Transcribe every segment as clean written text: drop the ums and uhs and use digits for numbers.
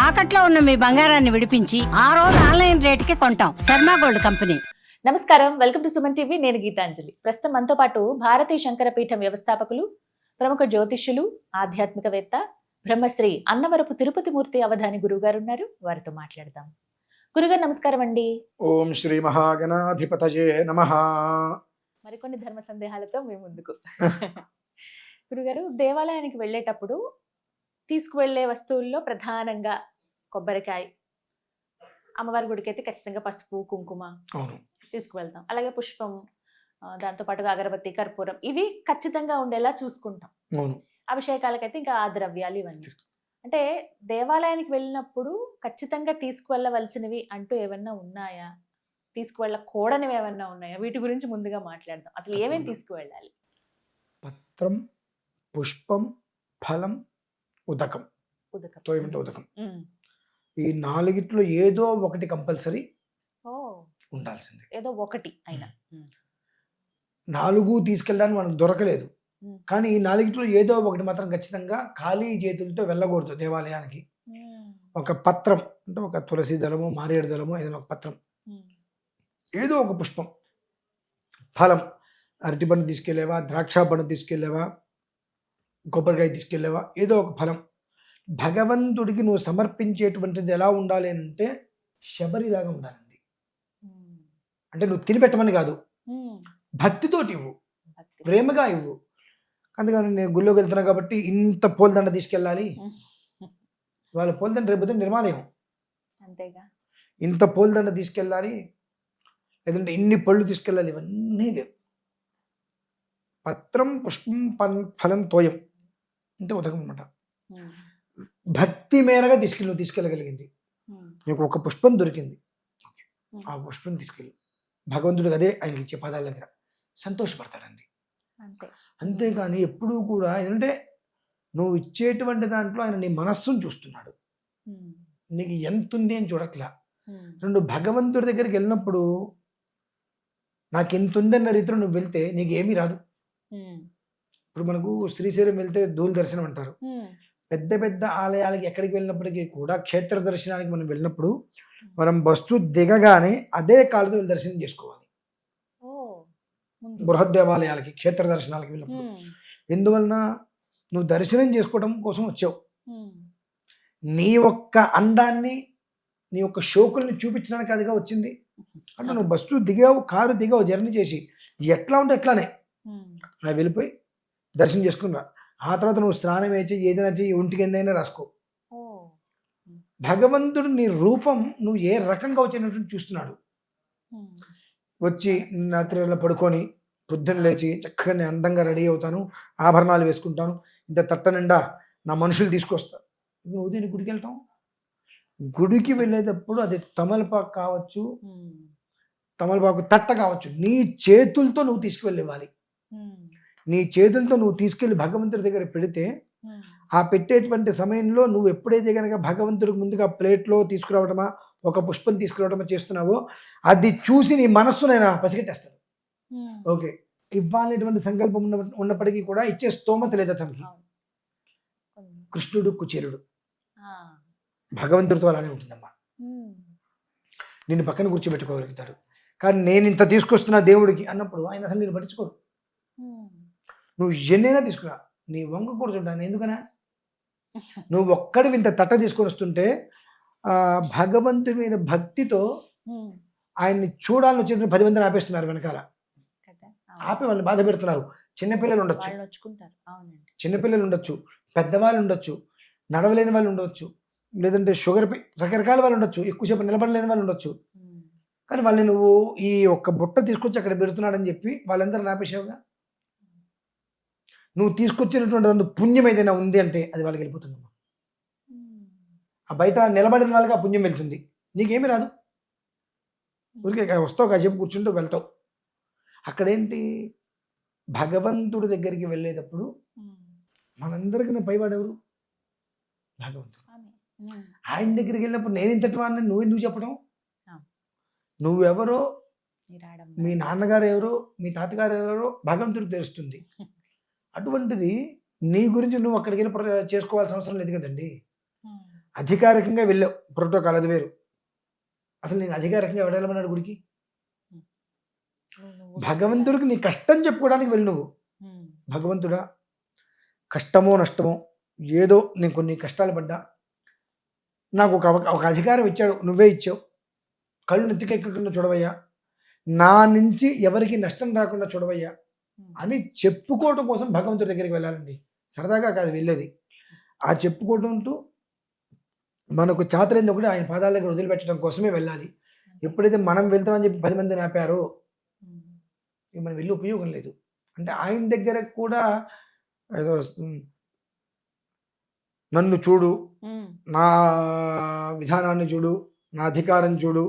తాకట్లో ఉన్న మీ బంగారాన్ని విడిపించి ఆ రోజు ఆన్లైన్ రేటుకి కొంటాం. Sharma gold company. నమస్కారం, వెల్కమ్ టు సుమన్ టీవీ. నేను గీతాంజలి. ప్రస్తుతం మనతో పాటు భారతీయ శంకర పీఠం వ్యవస్థాపకులు, ప్రముఖ జ్యోతిష్యులు, ఆధ్యాత్మికవేత్త, బ్రహ్మశ్రీ అన్నవరపు తిరుపతి మూర్తి అవధాని గురువు గారు ఉన్నారు. వారితో మాట్లాడదాం. గురుగారు నమస్కారం అండి. ఓం శ్రీ మహాగణాధిపతయే నమః. మరికొన్ని ధర్మ సందేహాలతో మేము ముందుకు. గురుగారు, దేవాలయానికి వెళ్ళేటప్పుడు తీసుకువెళ్లే వస్తువుల్లో ప్రధానంగా కొబ్బరికాయ, అమ్మవారి గుడికి అయితే ఖచ్చితంగా పసుపు కుంకుమ తీసుకువెళ్తాం, అలాగే పుష్పం, దాంతో పాటుగా అగరబత్తి, కర్పూరం, ఇవి ఖచ్చితంగా ఉండేలా చూసుకుంటాం. అభిషేకాలకైతే ఇంకా ఆ ద్రవ్యాలు ఇవన్నీ. అంటే దేవాలయానికి వెళ్ళినప్పుడు ఖచ్చితంగా తీసుకువెళ్ళవలసినవి అంటూ ఏమన్నా ఉన్నాయా? తీసుకువెళ్ళకూడనివి ఏమన్నా ఉన్నాయా? వీటి గురించి ముందుగా మాట్లాడదాం. అసలు ఏమేమి తీసుకువెళ్ళాలి? పత్రం, పుష్పం, ఫలం, ఉదకం. ఉదకం ఈ నాలుగిట్లో ఏదో ఒకటి కంపల్సరీ ఉండాల్సిందే. ఏదో ఒకటి అయినా. 4 తీసుకెళ్ళడానికి మనకు దొరకలేదు, కానీ ఈ 4ట్లో ఏదో ఒకటి మాత్రం ఖచ్చితంగా ఖాళీ చేతులతో వెళ్ళకూడదు దేవాలయానికి. ఒక పత్రం అంటే ఒక తులసి దళము, మారేడు దళము, ఏదైనా ఒక పత్రం, ఏదో ఒక పుష్పం, ఫలం, అరటి పండు తీసుకెళ్ళేవా, ద్రాక్ష పండు తీసుకెళ్ళేవా, కొబ్బరికాయ తీసుకెళ్ళేవా, ఏదో ఒక ఫలం. భగవంతుడికి నువ్వు సమర్పించేటువంటిది ఎలా ఉండాలి అంటే శబరిలాగా ఉండాలండి. అంటే నువ్వు తినిపెట్టమని కాదు, భక్తితోటి ఇవ్వు, ప్రేమగా ఇవ్వు. అందుకని నేను గుళ్ళోకి వెళ్తున్నా కాబట్టి ఇంత పూలదండ తీసుకెళ్ళాలి, వాళ్ళ పూలదండ రేపు నిర్మాలయం, అంతేగా, ఇంత పూలదండ తీసుకెళ్ళాలి, లేదంటే ఇన్ని పళ్ళు తీసుకెళ్ళాలి, ఇవన్నీ లేవు. పత్రం, పుష్పం, ఫలం, తోయం అంటే ఉదకం అన్నమాట. భక్తి మేరగా తీసుకెళ్ళగలిగింది. నీకు ఒక పుష్పం దొరికింది, ఆ పుష్పం తీసుకెళ్ళి భగవంతుడికి అదే ఆయనకి ఇచ్చే పదాల దగ్గర సంతోషపడతాడండి. అంతేగాని ఎప్పుడూ కూడా ఏంటంటే నువ్వు ఇచ్చేటువంటి దాంట్లో ఆయన నీ మనస్సును చూస్తున్నాడు, నీకు ఎంత ఉంది అని చూడట్లా. రెండు భగవంతుడి దగ్గరికి వెళ్ళినప్పుడు నాకు ఎంత ఉందన్న రీతిలో నువ్వు వెళ్తే నీకు ఏమీ రాదు. ఇప్పుడు మనకు శ్రీశైలం వెళ్తే ధూళి దర్శనం అంటారు. పెద్ద పెద్ద ఆలయాలకి ఎక్కడికి వెళ్ళినప్పటికీ కూడా క్షేత్ర దర్శనానికి మనం వెళ్ళినప్పుడు మనం బస్సు దిగగానే అదే కాళ్ళతో వెళ్ళి దర్శనం చేసుకోవాలి. బృహత్ దేవాలయాలకి, క్షేత్ర దర్శనాలకి వెళ్ళినప్పుడు ఎందువలన నువ్వు దర్శనం చేసుకోవడం కోసం వచ్చావు. నీ ఒక్క అందాన్ని, నీ యొక్క షోకుల్ని చూపించడానికి అదిగా వచ్చింది. అంటే నువ్వు బస్సు దిగావు, కారు దిగావు, జర్నీ చేసి ఎట్లా ఉంటే ఎట్లానే అలా వెళ్ళిపోయి దర్శనం చేసుకున్నా. ఆ తర్వాత నువ్వు స్నానం వేసి ఏదైనా చెయ్యి, ఒంటికి ఎందైనా రాసుకో. భగవంతుడు నీ రూపం నువ్వు ఏ రకంగా వచ్చినట్టు చూస్తున్నాడు. వచ్చి రాత్రి పడుకొని పొద్దున్న లేచి చక్కగా నేను అందంగా రెడీ అవుతాను, ఆభరణాలు వేసుకుంటాను, ఇంత తట్ట నిండా నా మనుషులు తీసుకొస్తా. నువ్వు దీన్ని గుడికి వెళ్తాం, గుడికి వెళ్ళేటప్పుడు అది తమలపాకు కావచ్చు, తమలపాకు తట్ట కావచ్చు, నీ చేతులతో నువ్వు తీసుకువెళ్ళివ్వాలి. నీ చేతులతో నువ్వు తీసుకెళ్లి భగవంతుడి దగ్గర పెడితే ఆ పెట్టేటువంటి సమయంలో నువ్వు ఎప్పుడైతే కనుక భగవంతుడికి ముందుగా ప్లేట్లో తీసుకురావడమా, ఒక పుష్పం తీసుకురావడమా చేస్తున్నావో అది చూసి నీ మనస్సునైనా పసిగట్టేస్తాడు. ఓకే, ఇవ్వాలనేటువంటి సంకల్పం ఉన్నప్పటికీ కూడా ఇచ్చే స్తోమత లేదు అతనికి. కృష్ణుడు కుచేరుడు, భగవంతుడితో అలానే ఉంటుందమ్మా. నిన్ను పక్కన కూర్చోబెట్టుకోగలుగుతాడు, కానీ నేను ఇంత తీసుకొస్తున్నా దేవుడికి అన్నప్పుడు ఆయన అసలు నేను పట్టించుకోడు. నువ్వు ఎన్నైనా తీసుకురా, నీ వంక కూర్చుంటాను ఎందుకనా. నువ్వు ఒక్కడి ఇంత తట్ట తీసుకొని వస్తుంటే భగవంతుడి మీద భక్తితో ఆయన్ని చూడాలని వచ్చిన 10 మందిని ఆపేస్తున్నారు వెనకాల, ఆపి వాళ్ళని బాధ పెడుతున్నారు. చిన్నపిల్లలు ఉండొచ్చు, చిన్నపిల్లలు ఉండొచ్చు, పెద్దవాళ్ళు ఉండొచ్చు, నడవలేని వాళ్ళు ఉండవచ్చు, లేదంటే షుగర్ రకరకాల వాళ్ళు ఉండొచ్చు, ఎక్కువసేపు నిలబడలేని వాళ్ళు ఉండొచ్చు. కానీ వాళ్ళని నువ్వు ఈ ఒక్క బుట్ట తీసుకొచ్చి అక్కడ పెడుతున్నాడని చెప్పి వాళ్ళందరూ ఆపేసావుగా. నువ్వు తీసుకొచ్చినటువంటి అందు పుణ్యం ఏదైనా ఉంది అంటే అది వాళ్ళకి వెళ్ళిపోతుందమ్మా. ఆ బయట నిలబడిన వాళ్ళకి ఆ పుణ్యం వెళ్తుంది, నీకేమీ రాదు. ఊరికే వస్తావు, కాసేపు కూర్చుంటూ వెళ్తావు. అక్కడేంటి, భగవంతుడి దగ్గరికి వెళ్ళేటప్పుడు మనందరికీ పైవాడెవరు? భగవంతుడు. ఆయన దగ్గరికి వెళ్ళినప్పుడు నేను ఇంతటి వాడిని నువ్వు ఎందుకు చెప్పడం? నువ్వెవరో, మీ నాన్నగారు ఎవరో, మీ తాతగారు ఎవరో భగవంతుడికి తెలుస్తుంది. అటువంటిది నీ గురించి నువ్వు అక్కడికి వెళ్ళి చేసుకోవాల్సిన అవసరం లేదు కదండి. అధికారికంగా వెళ్ళావు, ప్రోటోకాల్ అది వేరు. అసలు నేను అధికారికంగా వెళ్ళమన్నాడు గుడికి? భగవంతుడికి నీ కష్టం చెప్పుకోవడానికి వెళ్ళి నువ్వు, భగవంతుడా కష్టమో నష్టమో ఏదో నేను కొన్ని కష్టాలు పడ్డా, నాకు ఒక అధికారం ఇచ్చాడు, నువ్వే ఇచ్చావు, కళ్ళు నెత్తికెక్కకుండా చూడవయ్యా, నా నుంచి ఎవరికి నష్టం రాకుండా చూడవయ్యా అని చెప్పుకోవటం కోసం భగవంతుడి దగ్గరికి వెళ్ళాలండి. సరదాగా కాదు వెళ్ళేది. ఆ చెప్పుకోవటంతో మనకు చాతరైంది ఒకటి ఆయన పాదాల దగ్గర వదిలిపెట్టడం కోసమే వెళ్ళాలి. ఎప్పుడైతే మనం వెళ్తామని చెప్పి 10 మంది ఆపారో మనం వెళ్ళి ఉపయోగం లేదు. అంటే ఆయన దగ్గర కూడా ఏదో నన్ను చూడు, నా విధానాన్ని చూడు, నా అధికారం చూడు,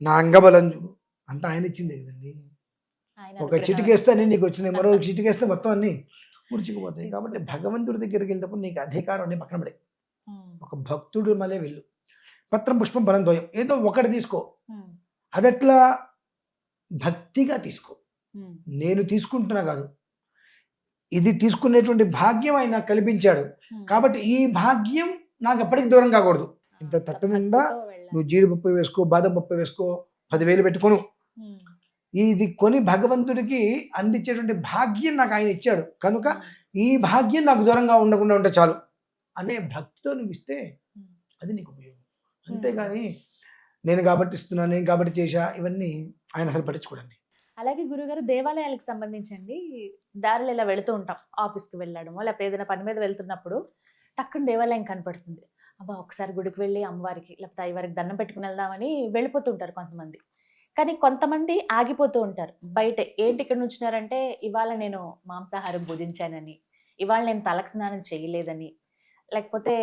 నా అంగబలం చూడు, అంతా ఆయన ఇచ్చిందే కదండి. ఒక చిటికేస్తే అన్నీ నీకు వచ్చినాయి, మరో చిటికేస్తే మొత్తం అన్నీ ముడిచిపోతాయి. కాబట్టి భగవంతుడి దగ్గరికి వెళ్ళినప్పుడు నీకు అధికారం అన్ని పక్కన పడే, ఒక భక్తుడు మళ్ళీ వెళ్ళు. పత్రం పుష్పం ఫలం తోయం, ఏదో ఒకటి తీసుకో, అదట్లా భక్తిగా తీసుకో. నేను తీసుకుంటున్నా కాదు, ఇది తీసుకునేటువంటి భాగ్యం ఆయన కల్పించాడు కాబట్టి ఈ భాగ్యం నాకు ఎప్పటికి దూరం కాకూడదు. ఇంత తట్టు నిండా నువ్వు జీడిపప్పు వేసుకో, బాదం పప్పు వేసుకో, 10,000 పెట్టుకోను, ఇది కొని భగవంతుడికి అందించేటువంటి భాగ్యం నాకు ఆయన ఇచ్చాడు కనుక ఈ భాగ్యం నాకు దూరంగా ఉండకుండా ఉంటే చాలు అనే భక్తితో నువ్వు ఇస్తే అది నీకు ఉపయోగం. అంతేగాని నేను కాబట్టి ఇస్తున్నాను, నేను కాబట్టి చేశా, ఇవన్నీ ఆయన అసలు పట్టించుకోడండి. అలాగే గురుగారు, దేవాలయాలకు సంబంధించండి, దారిలో ఇలా వెళుతూ ఉంటాం, ఆఫీస్కి వెళ్ళడమో లేకపోతే ఏదైనా పని మీద వెళ్తున్నప్పుడు టక్కున దేవాలయం కనపడుతుంది. అబ్బా ఒకసారి గుడికి వెళ్ళి అమ్మవారికి లేకపోతే అయ్యవారికి దండం పెట్టుకుని వెళ్దామని వెళ్ళిపోతుంటారు కొంతమంది. కానీ కొంతమంది ఆగిపోతూ ఉంటారు బయట. ఏంటి ఇక్కడ నుంచున్నారంటే, ఇవాళ నేను మాంసాహారం భుజించానని, ఇవాళ నేను తలకు స్నానం చేయలేదని, లేకపోతే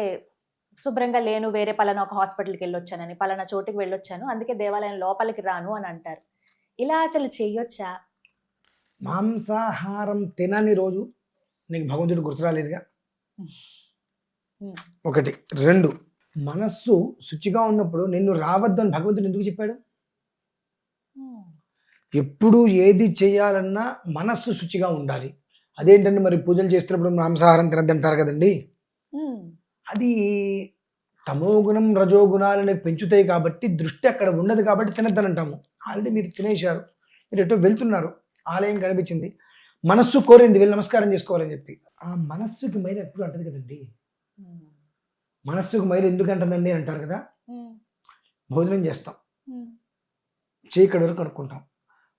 శుభ్రంగా లేను, వేరే పలానా ఒక హాస్పిటల్కి వెళ్ళొచ్చానని, పలానా చోటుకి వెళ్ళొచ్చాను, అందుకే దేవాలయం లోపలికి రాను అని అంటారు. ఇలా అసలు చెయ్యొచ్చా? మాంసాహారం తినని రోజు నీకు భగవంతుడు గుర్తురాలేదుగా, ఒకటి. 2, మనస్సు శుచిగా ఉన్నప్పుడు నిన్ను రావద్దు అని భగవంతుడు ఎందుకు చెప్పాడు? ఎప్పుడు ఏది చేయాలన్నా మనస్సు శుచిగా ఉండాలి. అదేంటంటే మరి పూజలు చేస్తున్నప్పుడు మాంసాహారం తినద్దంటారు కదండి. అది తమోగుణం రజోగుణాలని పెంచుతాయి కాబట్టి దృష్టి అక్కడ ఉండదు కాబట్టి తినద్దనంటాము. ఆల్రెడీ మీరు తినేశారు, మీరు ఎటో వెళ్తున్నారు, ఆలయం కనిపించింది, మనస్సు కోరింది వెళ్ళి నమస్కారం చేసుకోవాలని చెప్పి, ఆ మనస్సుకి మైలు ఎప్పుడు అంటది కదండి. మనస్సుకు మైలు ఎందుకు అంటుందండి అంటారు కదా. భోజనం చేస్తాం, చీకటి వరకు అనుకుంటాం,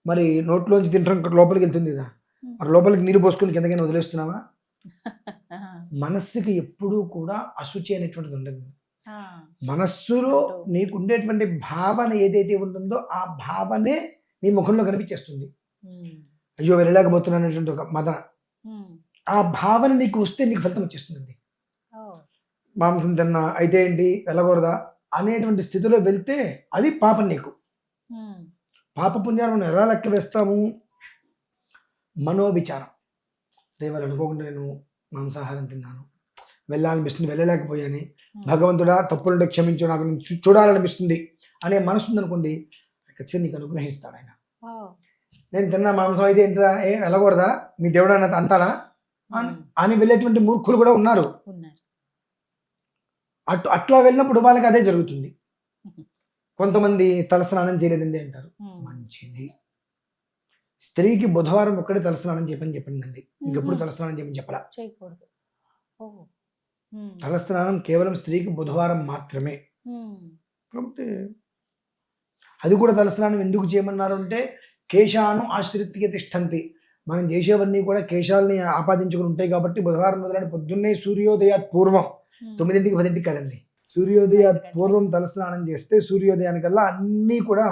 మరి నోట్లోంచి తింటాం, లోపలికి వెళ్తుంది కదా, మరి లోపలికి నీళ్ళు పోసుకొని కిందకైనా వదిలేస్తున్నావా? మనస్సుకి ఎప్పుడూ కూడా అశుచి అనేటువంటిది ఉండదు. మనస్సులో నీకు ఉండేటువంటి భావన ఏదైతే ఉంటుందో ఆ భావనే నీ ముఖంలో కనిపించేస్తుంది. అయ్యో వెళ్ళలేకపోతున్నాను అనేటువంటి ఒక మదన, ఆ భావన నీకు వస్తే నీకు ఫలితం వచ్చేస్తుందండి. మాంసం తిన్నా అయితే ఏంటి, వెళ్ళకూడదా అనేటువంటి స్థితిలో వెళ్తే అది పాపం. నీకు పాప పుణ్యాలు మనం ఎలా లెక్క వేస్తాము? మనోవిచారం. రేవాళ్ళు అనుకోకుండా నేను మాంసాహారం తిన్నాను, వెళ్ళాలనిపిస్తుంది, వెళ్ళలేకపోయాని, భగవంతుడా తప్పులుంటే క్షమించు, నాకు చూడాలనిపిస్తుంది అనే మనసు ఉందనుకోండి, ఖచ్చితంగా నీకు అనుగ్రహిస్తాడు ఆయన. నేను తిన్న మాంసం అయితే ఎంత వెళ్ళకూడదా, మీ దేవుడు అన్న అంటాడా అని వెళ్ళేటువంటి మూర్ఖులు కూడా ఉన్నారు. అట్లా వెళ్ళినప్పుడు వాళ్ళకి అదే జరుగుతుంది. కొంతమంది తలస్నానం చేయలేదండి అంటారు, మంచిది. స్త్రీకి బుధవారం ఒక్కడే తలస్నానం చెప్పిందండి, ఇంకెప్పుడు తలస్నానం చేయమని చెప్పరా. తలస్నానం కేవలం స్త్రీకి బుధవారం మాత్రమే. కాబట్టి అది కూడా తలస్నానం ఎందుకు చేయమన్నారు అంటే, కేశాను ఆశ్రిత్య తిష్టంతి, మనం చేసేవన్నీ కూడా కేశాలని ఆపాదించుకుని ఉంటాయి కాబట్టి బుధవారం మొదలైన పొద్దున్నే సూర్యోదయాత్ పూర్వం 9కి 10కి కదండి, సూర్యోదయాత్ పూర్వం తలస్నానం చేస్తే సూర్యోదయానికల్లా అన్నీ కూడా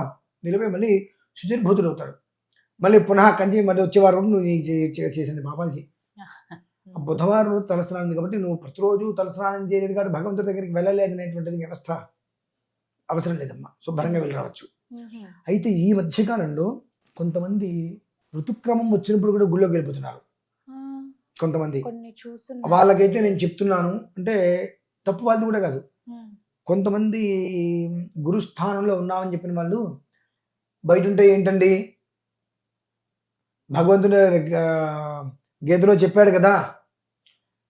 నిలబడి మళ్ళీ శుచిర్భూతులు అవుతాడు. మళ్ళీ పునః కంచి మళ్ళీ వచ్చేవారు నువ్వు చేసిన పాపాలు చేయి. బుధవారం రోజు తలస్నానం కాబట్టి నువ్వు ప్రతిరోజు తలస్నానం చేయలేదు కాబట్టి భగవంతుడి దగ్గరికి వెళ్ళలేదు అనేటువంటిది వ్యవస్థ అవసరం లేదమ్మా, శుభ్రంగా వెళ్ళి రావచ్చు. అయితే ఈ మధ్యకాలంలో కొంతమంది ఋతుక్రమం వచ్చినప్పుడు కూడా గుళ్ళోకి వెళ్ళిపోతున్నారు. కొంతమంది వాళ్ళకైతే నేను చెప్తున్నాను అంటే తప్పు వాళ్ళది కూడా కాదు. కొంతమంది గురుస్థానంలో ఉన్నామని చెప్పిన వాళ్ళు బయట ఉంటే ఏంటండి, భగవంతుడు గీతలో చెప్పాడు కదా,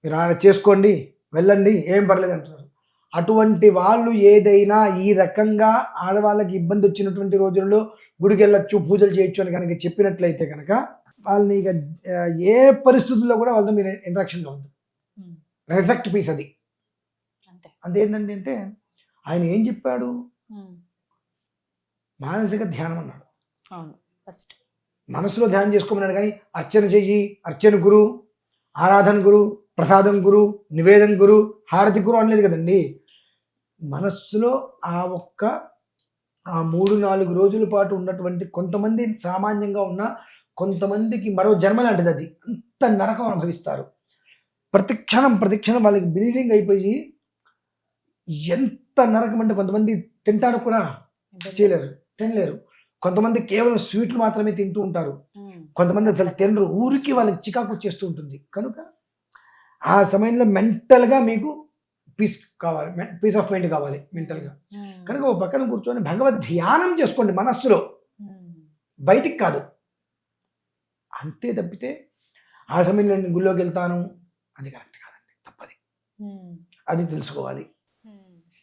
మీరు ఆయన చేసుకోండి వెళ్ళండి ఏం పర్లేదు అంటున్నారు. అటువంటి వాళ్ళు ఏదైనా ఈ రకంగా ఆడవాళ్ళకి ఇబ్బంది వచ్చినటువంటి రోజుల్లో గుడికి వెళ్ళొచ్చు, పూజలు చేయొచ్చు అని కనుక చెప్పినట్లయితే కనుక వాళ్ళని ఇక ఏ పరిస్థితుల్లో కూడా వాళ్ళతో మీరు ఇంటరాక్షన్గా ఉంది. రెజెక్ట్ పీస్ అది. అంతే. అంటే ఏంటంటే అంటే ఆయన ఏం చెప్పాడు, మానసిక ధ్యానం అన్నాడు. అవును, ఫస్ట్ మనసులో ధ్యానం చేసుకోమన్నాడు, కానీ అర్చన చెయ్యి, అర్చన గురు, ఆరాధన గురు, ప్రసాదం గురు, నివేదన గురు, హారతి గురు అనలేదు కదండి. మనస్సులో ఆ 3-4 రోజుల పాటు ఉన్నటువంటి కొంతమంది సామాన్యంగా ఉన్న కొంతమందికి మరో జన్మ లాంటిది అది. అంత నరకం అనుభవిస్తారు. ప్రతి క్షణం వాళ్ళకి బ్లీడింగ్ అయిపోయి ఎంత నరకం అంటే కొంతమంది తింటారు కూడా చేయలేరు, తినలేరు. కొంతమంది కేవలం స్వీట్లు మాత్రమే తింటూ ఉంటారు. కొంతమంది అసలు తినరు, ఊరికి వాళ్ళకి చికాకు వచ్చేస్తూ ఉంటుంది. కనుక ఆ సమయంలో మెంటల్గా మీకు పీస్ కావాలి, పీస్ ఆఫ్ మైండ్ కావాలి మెంటల్గా. కనుక ఓ పక్కన కూర్చొని భగవద్ ధ్యానం చేసుకోండి మనస్సులో, బయటికి కాదు. అంతే తప్పితే ఆ సమయంలో నేను గుళ్ళోకి వెళ్తాను అది కరెక్ట్ కాదండి, తప్పది. అది తెలుసుకోవాలి.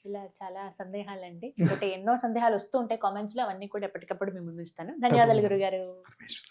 ఇలా చాలా సందేహాలండి. ఒకటి ఎన్నో సందేహాలు వస్తూ ఉంటాయి కామెంట్స్ లో, అవన్నీ కూడా ఎప్పటికప్పుడు మేము ముందు ఇస్తాను. ధన్యవాదాలు గురుగారు. పరమేశ్వర.